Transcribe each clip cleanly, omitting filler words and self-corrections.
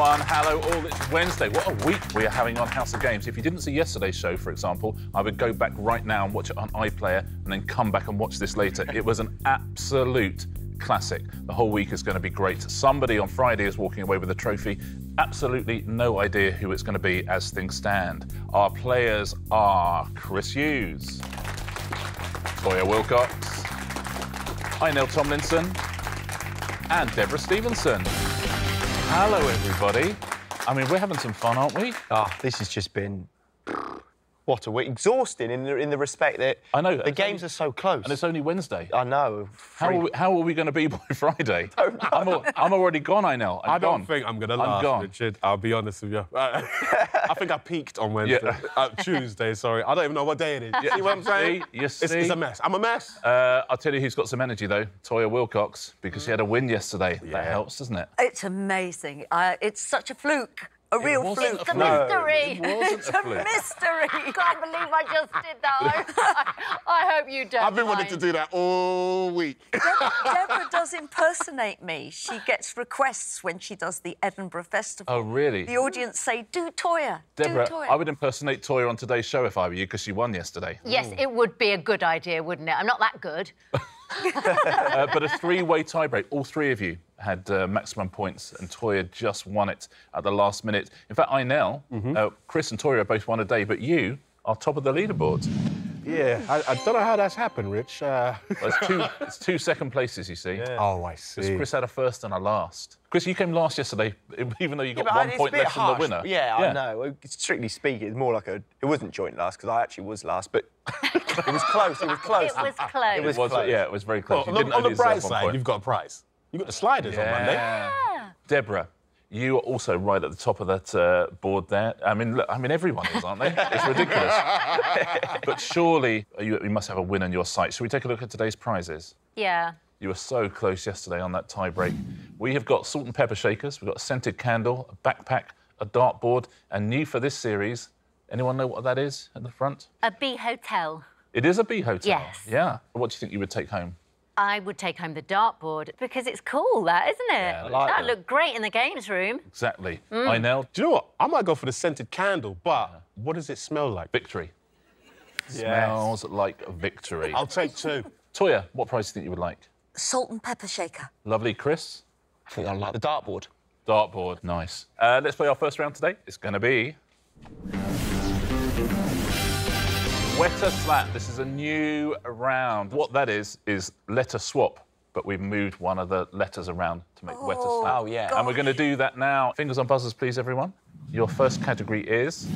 everyone. Hello all. It's Wednesday. What a week we are having on House of Games. If you didn't see yesterday's show, for example, I would go back right now and watch it on iPlayer and then come back and watch this later. It was an absolute classic. The whole week is going to be great. Somebody on Friday is walking away with a trophy. Absolutely no idea who it's going to be as things stand. Our players are Chris Hughes, Toyah Willcox, Inel Tomlinson, and Debra Stephenson. Hello, everybody. I mean, we're having some fun, aren't we? Oh, this has just been... What a week. Exhausting in the respect that... I know. The games are so close. And it's only Wednesday. I know. How are we going to be by Friday? I'm already gone, Inel. I don't think I'm going to last, Richard. I'll be honest with you. I think I peaked on Wednesday. Yeah. Tuesday, sorry. I don't even know what day it is. Yeah. See what I'm saying? You see? It's a mess. I'm a mess. I'll tell you who's got some energy, though. Toyah Willcox, because she had a win yesterday. Yeah. That helps, doesn't it? It's amazing. It's such a fluke. A real fluke. It's a mystery. It's a mystery. I can't believe I just did that. I hope you don't. I've been wanting to do that all week. Deborah does impersonate me. She gets requests when she does the Edinburgh Festival. Oh, really? The audience say, do Toyah, Deborah, do Toyah. I would impersonate Toyah on today's show if I were you, because she won yesterday. Yes, it would be a good idea, wouldn't it? I'm not that good. But a three-way tiebreak. All three of you had maximum points, and Toyah just won it at the last minute. In fact, Inel, Chris and Toyah both won a day, but you are top of the leaderboard. Yeah, I don't know how that's happened, Rich. Well, it's two second places, you see. Yeah. Oh, I see. Chris had a first and a last. Chris, you came last yesterday, even though you got 1 point less than the winner. Yeah, I know. Strictly speaking, it's more like a... It wasn't joint last, because I actually was last, but it was close. It was close. It was close. It was close. Yeah, it was very close. Well, on the bright side, you've got a prize. You've got the sliders on Monday. Yeah. Deborah, you are also right at the top of that board there. I mean, look, everyone is, aren't they? It's ridiculous. But surely you must have a win on your sight. Shall we take a look at today's prizes? Yeah. You were so close yesterday on that tie break. We have got salt and pepper shakers, we've got a scented candle, a backpack, a dartboard, and new for this series, anyone know what that is at the front? A bee hotel. It is a bee hotel? Yes. Yeah. What do you think you would take home? I would take home the dartboard, because it's cool, that, isn't it? Yeah, that looked great in the games room. Exactly. Inel? Do you know what? I might go for the scented candle, but what does it smell like? Victory. Yes. Smells like victory. I'll take two. Toyah, what prize do you think you would like? Salt and pepper shaker. Lovely. Chris? I think I like the dartboard. Dartboard. Nice. Let's play our first round today. It's going to be... Wetter slap. This is a new round. What that is letter swap, but we've moved one of the letters around to make wetter slap. Oh, yeah. And we're going to do that now. Fingers on buzzers, please, everyone. Your first category is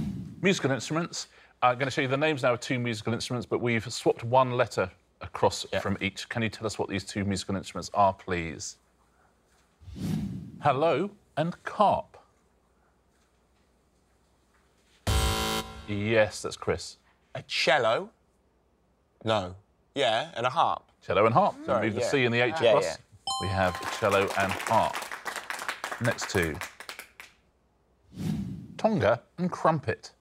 musical instruments. I'm going to show you the names now of two musical instruments, but we've swapped one letter across from each. Can you tell us what these two musical instruments are, please? Hello and carp. Yes, that's Chris. A cello? No. Yeah, and a harp. Cello and harp. Sorry, Move the C and the H Yeah, across. yeah. We have cello and harp. Next two. Tonga and crumpet.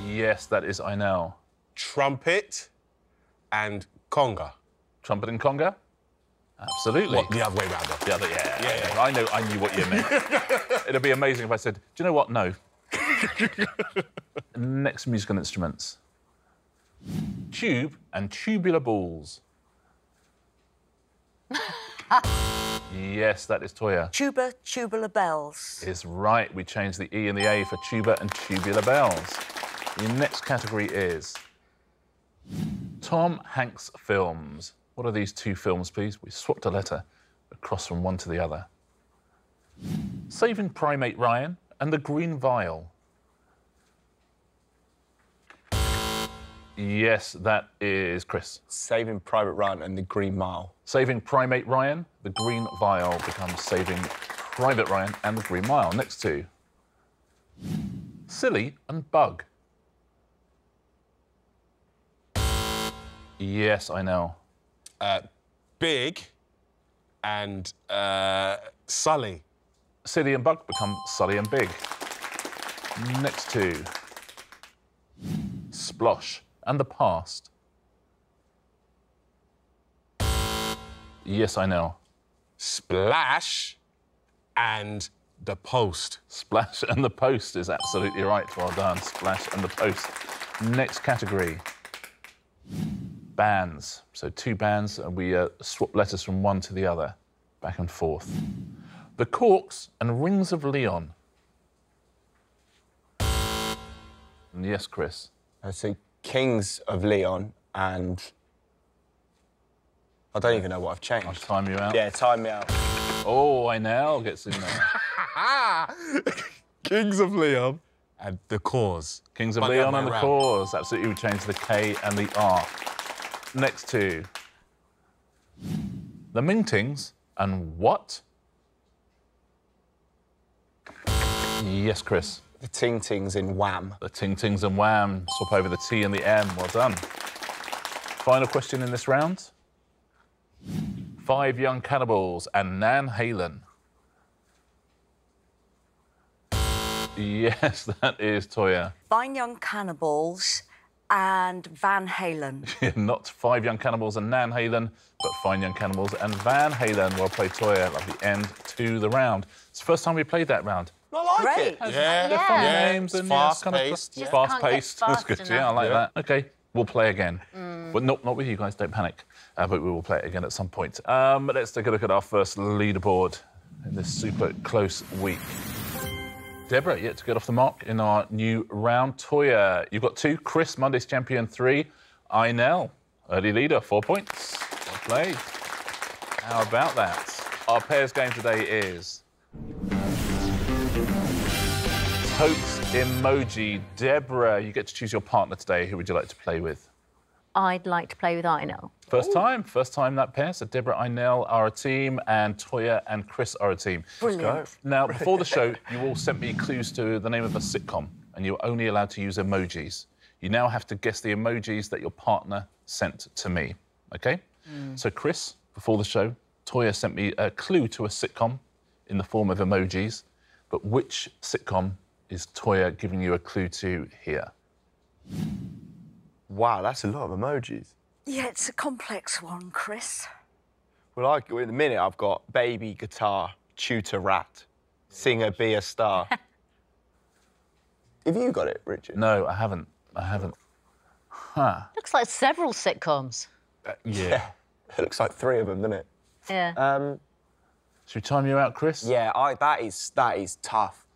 Yes, that is Inel. Trumpet and conga. Trumpet and conga? Absolutely. What, the other way round? The other, yeah. I knew what you meant. It'd be amazing if I said, do you know what? No. Next musical instruments. Tube and tubular balls. Yes, that is Toyah. Tubular bells. Is right. We changed the E and the A for tuba and tubular bells. The next category is Tom Hanks films. What are these two films, please? We swapped a letter across from one to the other. Saving Primate Ryan and The Green Vial. Yes, that is Chris. Saving Private Ryan and the Green Mile. Saving Primate Ryan, The Green Vial becomes Saving Private Ryan and The Green Mile. Next two. Silly and Bug. Yes, I know. Big and Sully. Silly and Bug become Sully and Big. Next two. Splosh and The Past. Yes, I know. Splash and the post. Splash and the post is absolutely right. Well done. Splash and the post. Next category. Bands. So 2 bands, and we swap letters from one to the other, back and forth. The Corks and Rings of Leon. And yes, Chris. I see Kings of Leon and... I don't even know what I've changed. I'll time you out. Yeah, time me out. Oh, Inel gets in there. Kings of Leon and the Cause. Kings of Leon and the Cause. Absolutely, we changed the K and the R. Next 2. The Mintings and what? Yes, Chris. The Ting Tings in Wham. The Ting Tings and Wham. Swap over the T and the M. Well done. Final question in this round. 5 Young Cannibals and Nan Halen. Yes, that is Toyah. Fine Young Cannibals and Van Halen. Not 5 Young Cannibals and Nan Halen, but Fine Young Cannibals and Van Halen. Well played, Toyah. Lovely end to the round. It's the first time we played that round. I like it. Yeah, They're fun names and fast-paced. Yeah, fast-paced. That's good. Fast Yeah, I like enough. that. OK, we'll play again. But not with you guys, don't panic. But we will play it again at some point. Let's take a look at our first leaderboard in this super close week. Debra, yet to get off the mark in our new round. Toyah, you've got 2. Chris, Monday's champion, 3. Inel, early leader, 4 points. Well played. How about that? Our pairs game today is... Totes emoji. Debra, you get to choose your partner today. Who would you like to play with? I'd like to play with Inel. First time that pair. So Debra, Inel are a team, and Toyah and Chris are a team. Brilliant. Now, before the show, you all sent me clues to the name of a sitcom, and you're only allowed to use emojis. You now have to guess the emojis that your partner sent to me, OK? So, Chris, before the show, Toyah sent me a clue to a sitcom in the form of emojis, but which sitcom is Toyah giving you a clue to here? Wow, that's a lot of emojis. Yeah, it's a complex one, Chris. Well, in a minute, I've got baby, guitar, tutor, rat, singer, be a star. Have you got it, Richard? No, I haven't. Huh. Looks like several sitcoms. Yeah. It looks like 3 of them, doesn't it? Yeah. Should we time you out, Chris? Yeah, that is tough.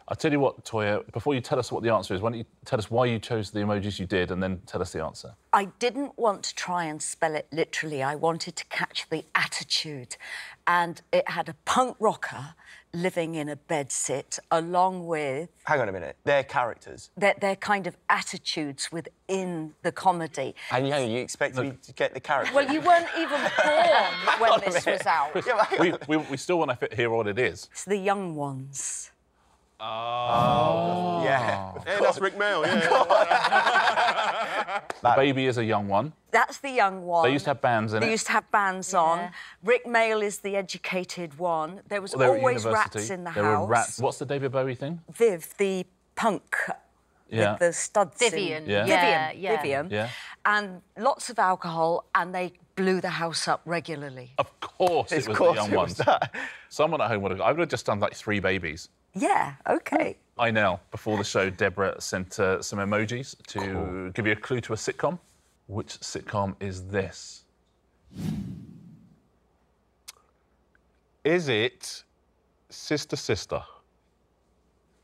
I'll tell you what, Toyah, before you tell us what the answer is, why don't you tell us why you chose the emojis you did and then tell us the answer? I didn't want to try and spell it literally. I wanted to catch the attitude. And it had a punk rocker living in a bedsit along with... Hang on a minute. They're characters. They're kind of attitudes within the comedy. And you expect me to get the character? Well, you weren't even born when this was out. We still want to hear what it is. It's the young ones. Oh. Yeah. Yeah, that's Rick Mail, yeah. The baby is a young one. That's the young one. They used to have bands in it. They used to have bands on. Rick Mail is the educated one. There was They were at always university. rats in the There house. were rats. What's the David Bowie thing? Viv, the punk Yeah. with the studs. Vivian. Yeah. Vivian. Yeah. And lots of alcohol, and they blew the house up regularly. Of course it was the young ones. Someone at home would have... I would have just done, like, 3 babies. Yeah, OK. Inel, before the show, Debra sent some emojis to give you a clue to a sitcom. Which sitcom is this? Is it Sister Sister?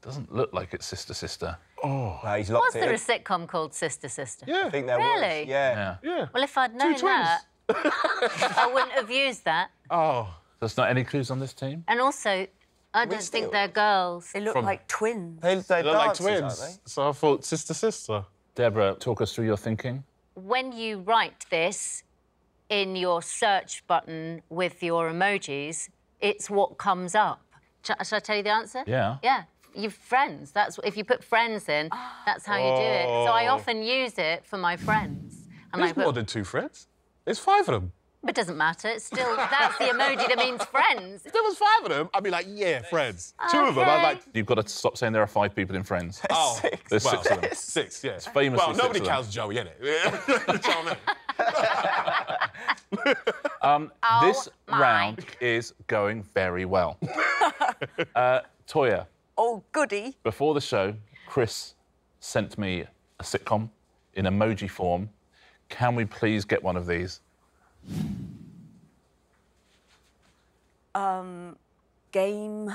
Doesn't look like it's Sister Sister. Oh. He's locked Was there in. a sitcom called Sister Sister? Yeah. I think there Really? was. Yeah. Yeah. Well, if I'd known that, I wouldn't have used that. Oh. There's not any clues on this team? And also, I don't think they're girls. They look like twins. They They're like dancers, aren't twins. So I thought Sister Sister. Debra, talk us through your thinking. When you write this in your search button with your emojis, it's what comes up. Shall I tell you the answer? Yeah. Yeah. You've friends. That's if you put friends in, that's how you do it. So I often use it for my friends. And There's more than 2 friends. There's 5 of them. But it doesn't matter. It's still that's the emoji that means friends. If there was 5 of them, I'd be like, yeah, friends. 2 of them, I'd like... You've got to stop saying there are 5 people in Friends. Oh, 6. There's 6 of them. 6, yeah. famously well, nobody 6 of them. counts Joey, innit? You know what I mean? This round is going very well. Toyah. Oh, goody. Before the show, Chris sent me a sitcom in emoji form. Can we please get one of these? Game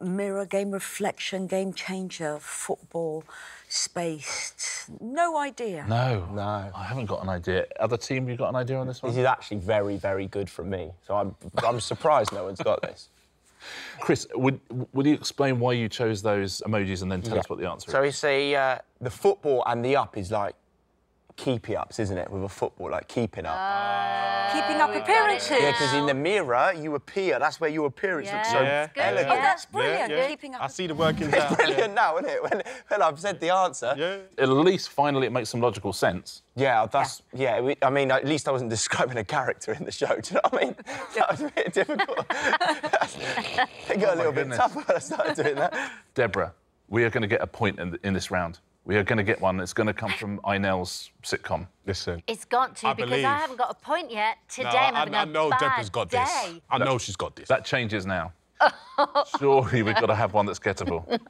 mirror, game reflection, game changer, football, spaced. No idea. No. No. I haven't got an idea. Other team, you got an idea on this one? This is actually very, very good from me. So I'm surprised no one's got this. Chris, would you explain why you chose those emojis and then tell us what the answer is? So it's the football and the up is like keepy-ups, isn't it? With a football, like keeping up. Keeping up appearances. Yeah, because in the mirror, you appear. That's where your appearance looks so elegant. Oh, that's brilliant. Yeah. Keeping up. I see the workings out. It's brilliant now, isn't it? When I've said the answer. Yeah. At least, finally, it makes some logical sense. Yeah, that's... Yeah, I mean, at least I wasn't describing a character in the show, do you know what I mean? That was a bit difficult. It got a little bit tougher when I started doing that. Debra, we are going to get a point in this round. We are going to get one that's going to come from Inel's sitcom. Listen. It's got to, because I haven't got a point yet. Today I'm having a know bad Debra's got day. this. I know she's got this. That changes now. Surely we've got to have one that's gettable.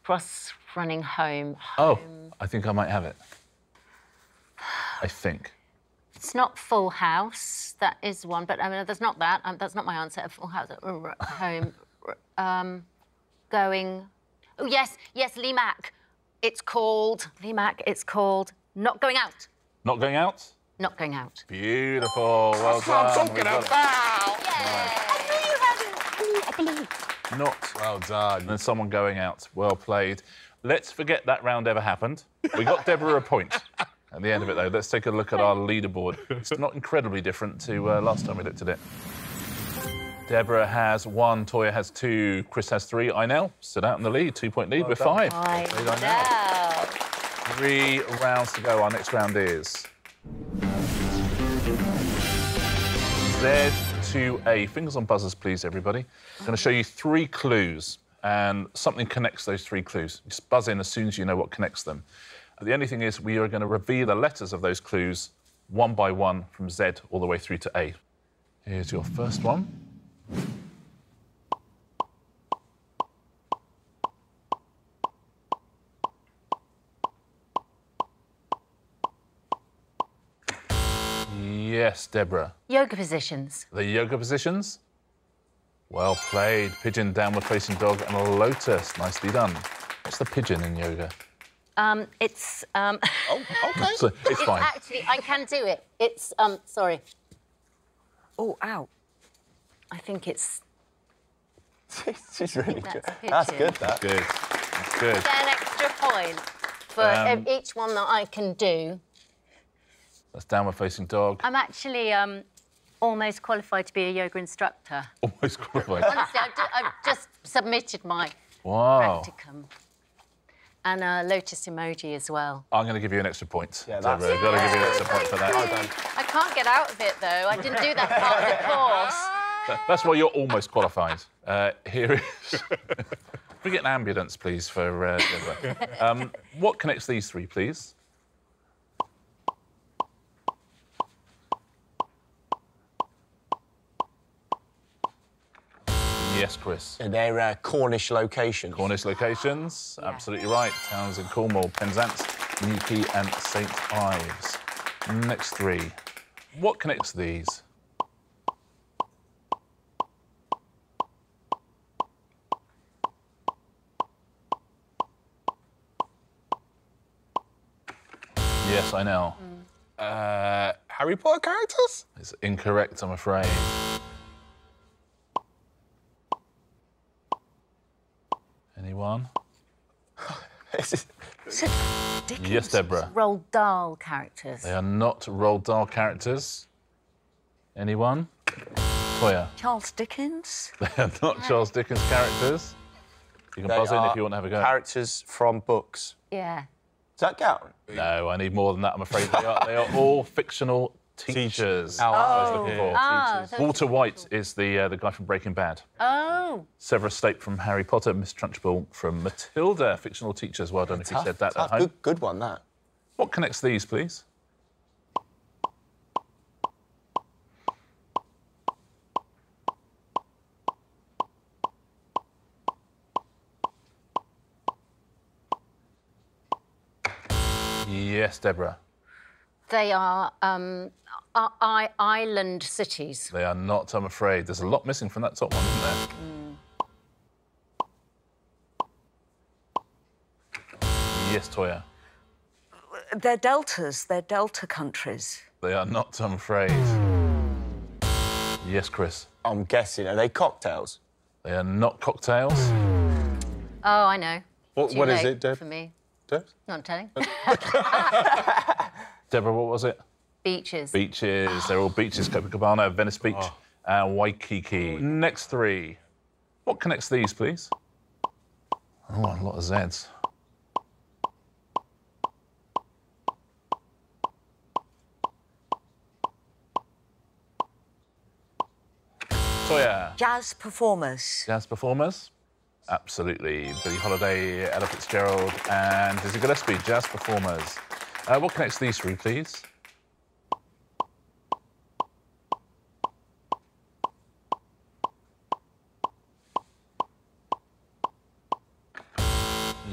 Ross running home. Oh, I think I might have it. I think. It's not Full House. That is one, but I mean, there's not that. That's not my answer. Full House. Home. Going. Oh yes, Lee Mack. It's called Lee Mack. It's called Not Going Out. Not going out? Not Going Out. Beautiful. Well That's done. what I'm talking about. I believe. Not. Well done. And then someone going out. Well played. Let's forget that round ever happened. We got Debra a point. At the end of it, though, let's take a look at our leaderboard. It's not incredibly different to last time we looked at it. Debra has 1, Toyah has 2, Chris has 3. Inel stood out in the lead, 2-point lead with 5. I Well played, Inel. 3 rounds to go. Our next round is Z2A. Fingers on buzzers, please, everybody. I'm going to show you 3 clues, and something connects those 3 clues. Just buzz in as soon as you know what connects them. The only thing is, we are going to reveal the letters of those clues one by one from Z all the way through to A. Here's your first one. Yes, Debra. Yoga positions. The yoga positions. Well played. Pigeon, downward facing dog, and a lotus. Nicely done. What's the pigeon in yoga? It's Oh, okay. So, it's fine. Actually, I can do it. It's sorry. Oh, ow. I think it's. She's really good. That's That's pigeon. good, that. Good. That's good. Get an extra point for each one that I can do. That's downward facing dog. I'm actually almost qualified to be a yoga instructor. Almost qualified. Honestly, I've just submitted my Wow. practicum. And a lotus emoji as well. I'm going to give you an extra point. Yeah, Debra. that's- I've got to give you an extra point for that. Well done. I can't get out of it, though. I didn't do that part of the course. That's why you're almost qualified. Here is... Can we get an ambulance, please, for Debra? What connects these 3, please? Yes, Chris. And they're Cornish locations. Cornish locations, absolutely right. Towns in Cornwall, Penzance, Newquay and St Ives. Next 3. What connects these? Yes, I know. Harry Potter characters? It's incorrect, I'm afraid. Anyone? Yes, Debra. Roald Dahl characters. They are not Roald Dahl characters. Anyone? Toyah. Charles Dickens? They are not Charles Dickens characters. You can They buzz in are if you want to have a go. Characters from books. Yeah. Does that count? No, I need more than that, I'm afraid. They are all fictional teachers. Oh. I was looking for. Ah, so Walter White is the guy from Breaking Bad. Oh. Severus Snape from Harry Potter, Miss Trunchbull from Matilda, fictional teachers. Well done if you said that at Tough. home. Good one, that. What connects these, please? Yes, Deborah. They are island cities. They are not, I'm afraid. There's a lot missing from that top one, isn't there? Yes, Toyah. They're deltas. They're delta countries. They are not, I'm afraid. Yes, Chris. I'm guessing, are they cocktails? They are not cocktails. Oh, I know. What is it, Deb? For me. Deb? Not telling. Deborah, what was it? Beaches. Beaches. They're all beaches. Copacabana, Venice Beach, and Waikiki. Next three. What connects these, please? Oh, a lot of Zs. Toyah. Jazz performers. Jazz performers? Absolutely. Billie Holiday, Ella Fitzgerald, and Dizzy Gillespie, jazz performers. What connects these three, please?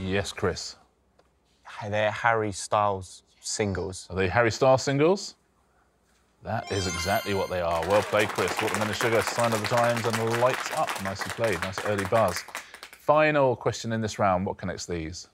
Yes, Chris. They're Harry Styles singles. Are they Harry Styles singles? That is exactly what they are. Well played, Chris. Watermelon Sugar, Sign of the Times, and Lights Up. Nicely played. Nice early buzz. Final question in this round. What connects these?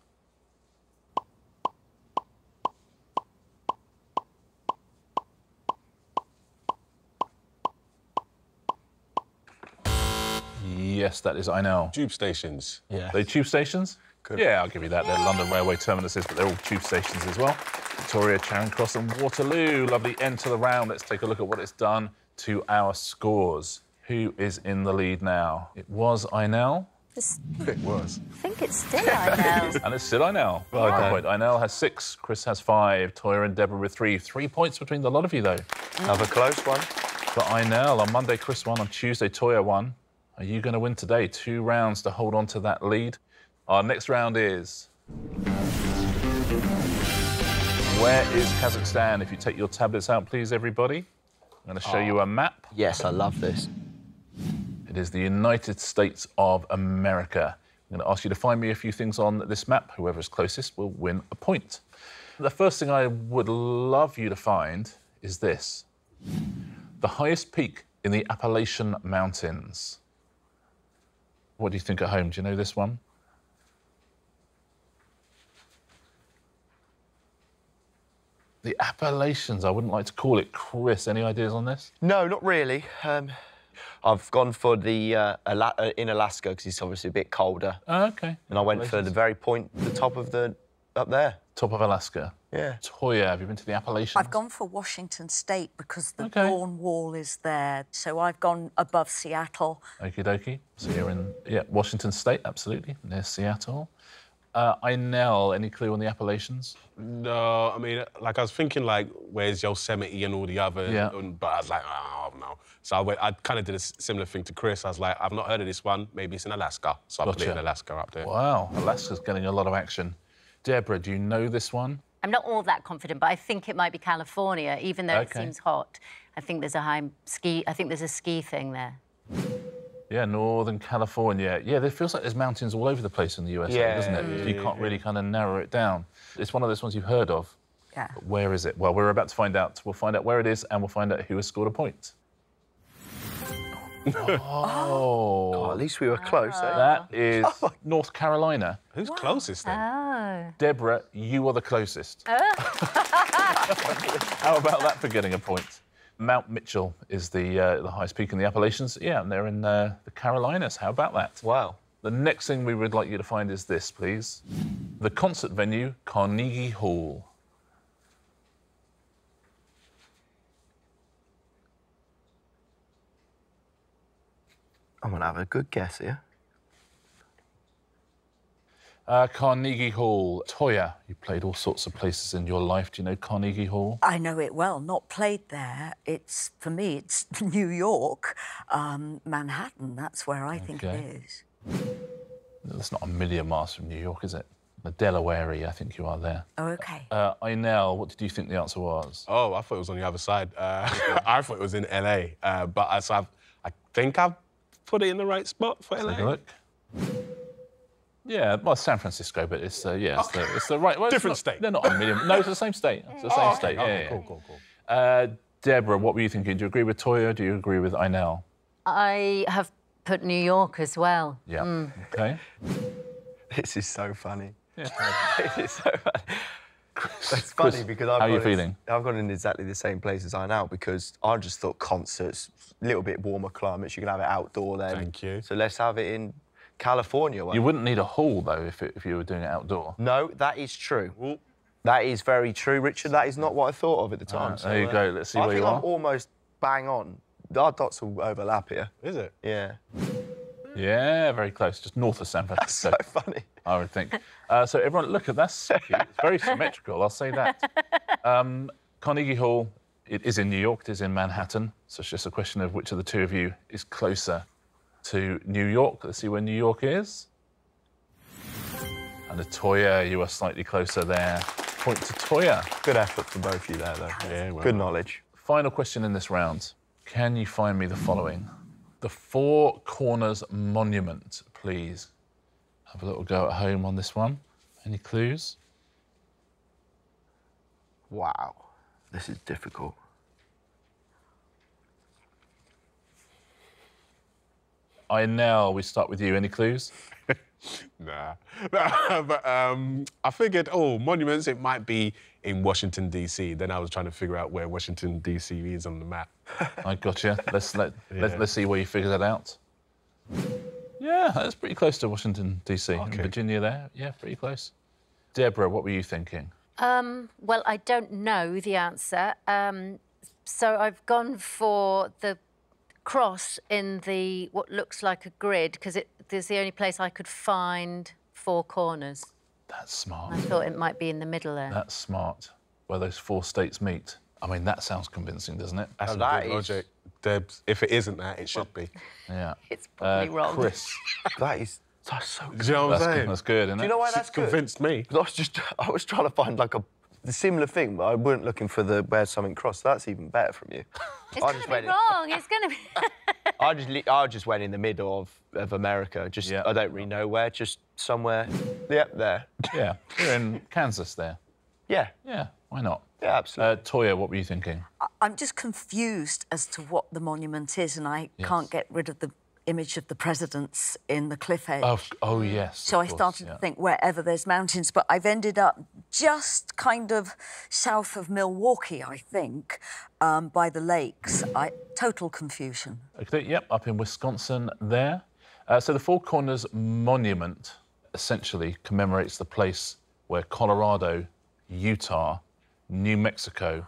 Yes, that is Inel. Tube stations. Yeah. They tube stations? Good. Yeah, I'll give you that. They're London Railway terminuses, but they're all tube stations as well. Victoria, Charing Cross and Waterloo. Lovely end to the round. Let's take a look at what it's done to our scores. Who is in the lead now? It was Inel. It was. I think it's still Inel. And it's still Inel. Well, good point. Inel has 6, Chris has 5, Toyah and Deborah with 3. 3 points between the lot of you, though. Another close one. For Inel, on Monday, Chris won. On Tuesday, Toyah won. Are you going to win today? 2 rounds to hold on to that lead. Our next round is... Where is Kazakhstan? If you take your tablets out, please, everybody. I'm going to show you a map. Yes, I love this. It is the United States of America. I'm going to ask you to find me a few things on this map. Whoever is closest will win a point. The first thing I would love you to find is this. The highest peak in the Appalachian Mountains. What do you think at home? Do you know this one? The Appalachians, I wouldn't like to call it. Chris, any ideas on this? No, not really. I've gone for the in Alaska because it's obviously a bit colder. Oh, OK. And I went for the very point, the top of the... up there. Top of Alaska. Yeah. Toyah, have you been to the Appalachians? I've gone for Washington State because the OK. Dawn Wall is there. So I've gone above Seattle. Okie dokie. So you're in, Washington State, absolutely, near Seattle. Inel, any clue on the Appalachians? No, I mean, like, I was thinking, like, where's Yosemite and all the other... Yeah. But I was like, oh, no. So I kind of did a similar thing to Chris. I was like, I've not heard of this one. Maybe it's in Alaska. So I put it in Alaska up there. Wow, Alaska's getting a lot of action. Deborah, do you know this one? I'm not all that confident, but I think it might be California, even though it seems hot. I think there's a ski thing there. Yeah, Northern California. Yeah, it feels like there's mountains all over the place in the USA, doesn't it? You can't really kind of narrow it down. It's one of those ones you've heard of. Yeah. But where is it? Well, we're about to find out. We'll find out where it is and we'll find out who has scored a point. Oh, at least we were close, eh? That is North Carolina. Who's closest then? Oh. Deborah, you are the closest. How about that for getting a point? Mount Mitchell is the highest peak in the Appalachians. Yeah, and they're in the Carolinas. How about that? Wow. The next thing we would like you to find is this, please. The concert venue, Carnegie Hall. I'm going to have a good guess here. Carnegie Hall. Toyah, you played all sorts of places in your life. Do you know Carnegie Hall? I know it well. Not played there. For me, it's New York, Manhattan. That's where I think it is. That's not a million miles from New York, is it? The Delaware-y, I think you are there. Oh, OK. Inel, what did you think the answer was? Oh, I thought it was on the other side. I thought it was in LA, but I think I've put it in the right spot for LA. Take a look. Yeah, well, San Francisco, but it's it's the right. Well, Different state. They're not a million. No, it's the same state. It's the same state. Yeah, Cool. Debra, what were you thinking? Do you agree with Toyah? Do you agree with Inel? I have put New York as well. Yeah. OK. This is so funny. Yeah. It's so funny. It's funny because how are you feeling? I've gone in exactly the same place as I now because I just thought concerts, a little bit warmer climates, you can have it outdoor then. Thank you. So let's have it in California. You wouldn't need a hall, though, if you were doing it outdoor. No, that is true. Ooh. That is very true, Richard. That is not what I thought of at the time. Right, so, there you go. Let's see where you are. I think I'm almost bang on. Our dots will overlap here. Is it? Yeah. Yeah, very close. Just north of San Francisco. That's so funny. I would think. So everyone, look at that. So cute. It's very symmetrical, I'll say that. Carnegie Hall, it is in New York, it is in Manhattan. So it's just a question of which of the two of you is closer to New York. Let's see where New York is. And the Toyah, you are slightly closer there. Point to Toyah. Good effort from both of you there, though. Yeah, well. Good knowledge. Final question in this round. Can you find me the following? The Four Corners Monument, please. Have a little go at home on this one. Any clues? Wow. This is difficult. Inel, we start with you. Any clues? Nah. But I figured, monuments, it might be in Washington, D.C. Then I was trying to figure out where Washington, D.C. is on the map. I gotcha. Let's see where you figure that out. Yeah, that's pretty close to Washington, D.C. Okay. Virginia there. Yeah, pretty close. Debra, what were you thinking? Well, I don't know the answer, so I've gone for the cross in the what looks like a grid because there's the only place I could find four corners. That's smart. I thought it might be in the middle there. That's smart. Where those four states meet. I mean, that sounds convincing, doesn't it? That's good logic. Debs, if it isn't that, it should be. Yeah. It's probably wrong. Chris. That's so good. Do you know what I'm saying? That's good, isn't it? Do you know why that's good? Convinced me. Because I was trying to find like the similar thing, but I weren't looking for the where something crossed. That's even better from you. It's going to be wrong. It's going to be... I just went in the middle of America. Just I don't really know where. Just somewhere. Yep, there. Yeah, you're in Kansas there. Yeah. Yeah, why not? Yeah, absolutely. Toyah, what were you thinking? I'm just confused as to what the monument is, and I can't get rid of the image of the presidents in the cliff edge. Oh yes. So I started to think wherever there's mountains, but I've ended up just kind of south of Milwaukee, I think, by the lakes. Total confusion. Okay, yep, up in Wisconsin there. So the Four Corners Monument essentially commemorates the place where Colorado, Utah, New Mexico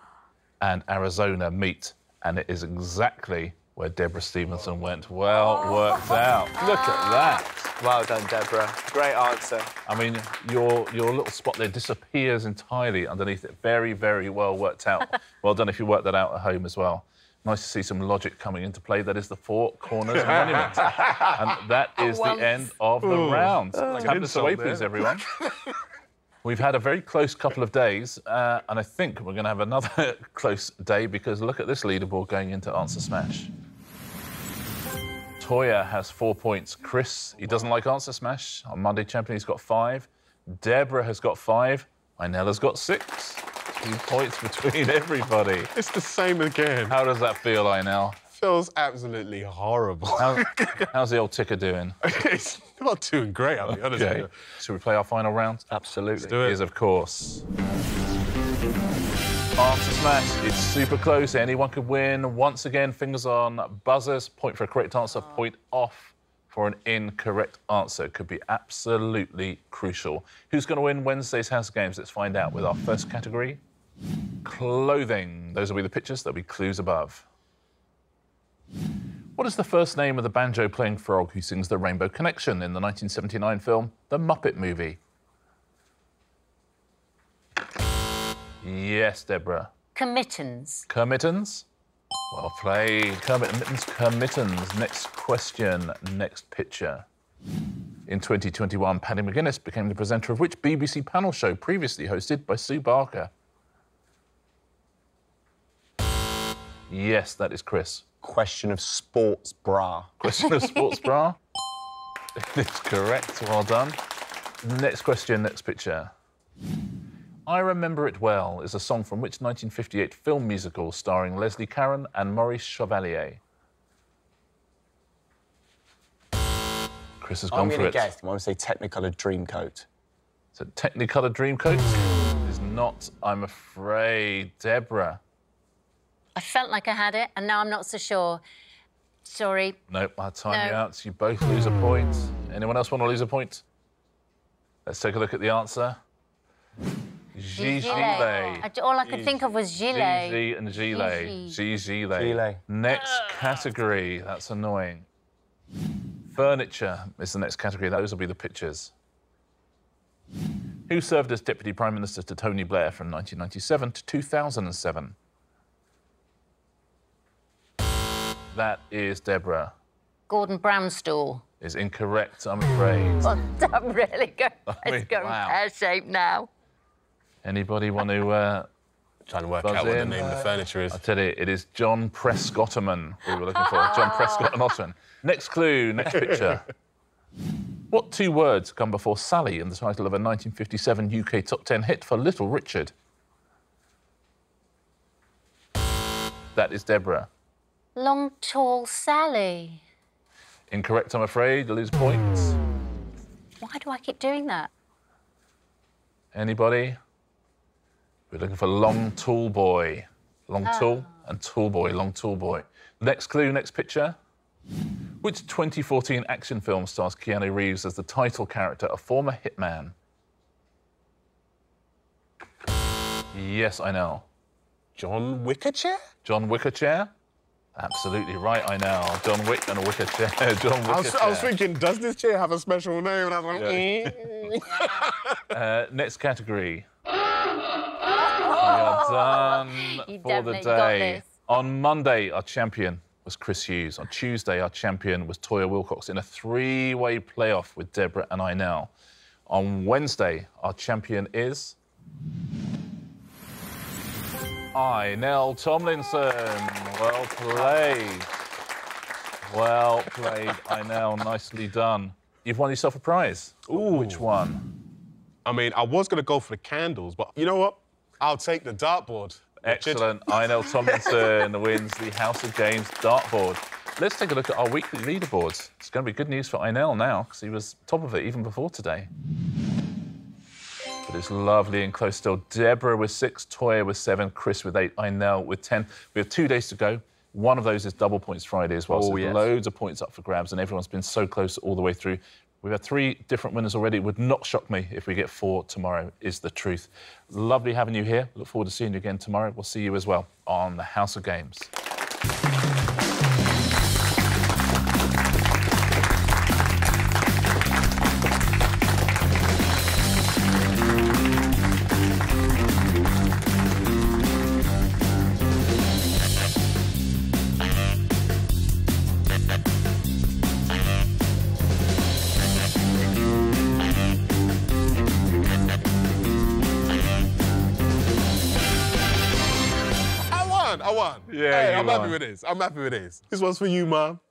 and Arizona meet, and it is exactly where Debra Stephenson went. Well worked out. Look at that. Well done, Debra. Great answer. I mean, your little spot there disappears entirely underneath it. Very, very well worked out. Well done if you worked that out at home as well. Nice to see some logic coming into play. That is the Four Corners Monument. And that is the end of the round. Have this away, please, everyone. We've had a very close couple of days, and I think we're going to have another close day because look at this leaderboard going into Answer Smash. Toyah has 4 points. Chris, he doesn't like Answer Smash. On Monday Champion, he's got 5. Debra has got 5. Inella's got 6. 2 points between everybody. It's the same again. How does that feel, Inel? Feels absolutely horrible. How's the old ticker doing? It's not doing great, I'll be honest with you. Should we play our final round? Absolutely. Let's do it. It is, of course. Answer Smash. It's super close. Anyone could win. Once again, fingers on buzzers. Point for a correct answer, point off for an incorrect answer. It could be absolutely crucial. Who's going to win Wednesday's House Games? Let's find out with our first category. Clothing. Those will be the pictures. There'll be clues above. What is the first name of the banjo-playing frog who sings the Rainbow Connection in the 1979 film The Muppet Movie? Yes, Debra. Committens. Kermittens? Well played. Kermittens. Next question, next picture. In 2021, Paddy McGuinness became the presenter of which BBC panel show previously hosted by Sue Barker? Yes, that is Chris. Question of sports bra. Question of sports bra? It's correct, well done. Next question, next picture. I Remember It Well is a song from which 1958 film musical starring Leslie Caron and Maurice Chevalier? Chris has gone for it. I'm going to guess. I want to say Technicolor Dreamcoat. So Technicolor Dreamcoat is not, I'm afraid. Debra. I felt like I had it, and now I'm not so sure. Sorry. Nope, I'll time you out. You both lose a point. Anyone else want to lose a point? Let's take a look at the answer. Gilet. All I could think of was gilet. Gigi and gilet. Gilet. Next category. That's annoying. Furniture is the next category. Those will be the pictures. Who served as Deputy Prime Minister to Tony Blair from 1997 to 2007? That is Debra. Gordon Brownstool. Is incorrect, I'm afraid. I'm really going pear-shaped now. Anybody want to... Trying to work out what the name of the furniture is. I'll tell you, it is John Prescott-Ottoman we were looking for. John Prescott and Ottoman. Next clue, next picture. What two words come before Sally in the title of a 1957 UK top 10 hit for Little Richard? That is Debra. Long, tall Sally. Incorrect, I'm afraid. You lose points. Why do I keep doing that? Anybody? We're looking for Long Tall Boy. Long Tall and Tall Boy, Long Tall Boy. Next clue, next picture. Which 2014 action film stars Keanu Reeves as the title character, a former hitman? Yes, I know. John Wickerchair? John Wickerchair? Absolutely right, I know. John Wick and a wicker chair. John Wickerchair. I was thinking, does this chair have a special name? And I was like, next category. We are done for the day. On Monday, our champion was Chris Hughes. On Tuesday, our champion was Toyah Willcox in a three-way playoff with Debra and Inel. On Wednesday, our champion is... Inel Tomlinson. Well played. Well played, Inel. Nicely done. You've won yourself a prize. Ooh. Which one? I mean, I was going to go for the candles, but you know what? I'll take the dartboard. Excellent. Inel Tomlinson wins the House of Games dartboard. Let's take a look at our weekly leaderboards. It's going to be good news for Inel now, because he was top of it even before today. But it's lovely and close still. Debra with 6, Toyah with 7, Chris with 8, Inel with 10. We have 2 days to go. One of those is Double Points Friday as well, so yes. Loads of points up for grabs, and everyone's been so close all the way through. We've had 3 different winners already. It would not shock me if we get 4 tomorrow, is the truth. Lovely having you here. Look forward to seeing you again tomorrow. We'll see you as well on the House of Games. I won. Yeah, hey, I'm happy with this. I'm happy with this. This one's for you, Mom.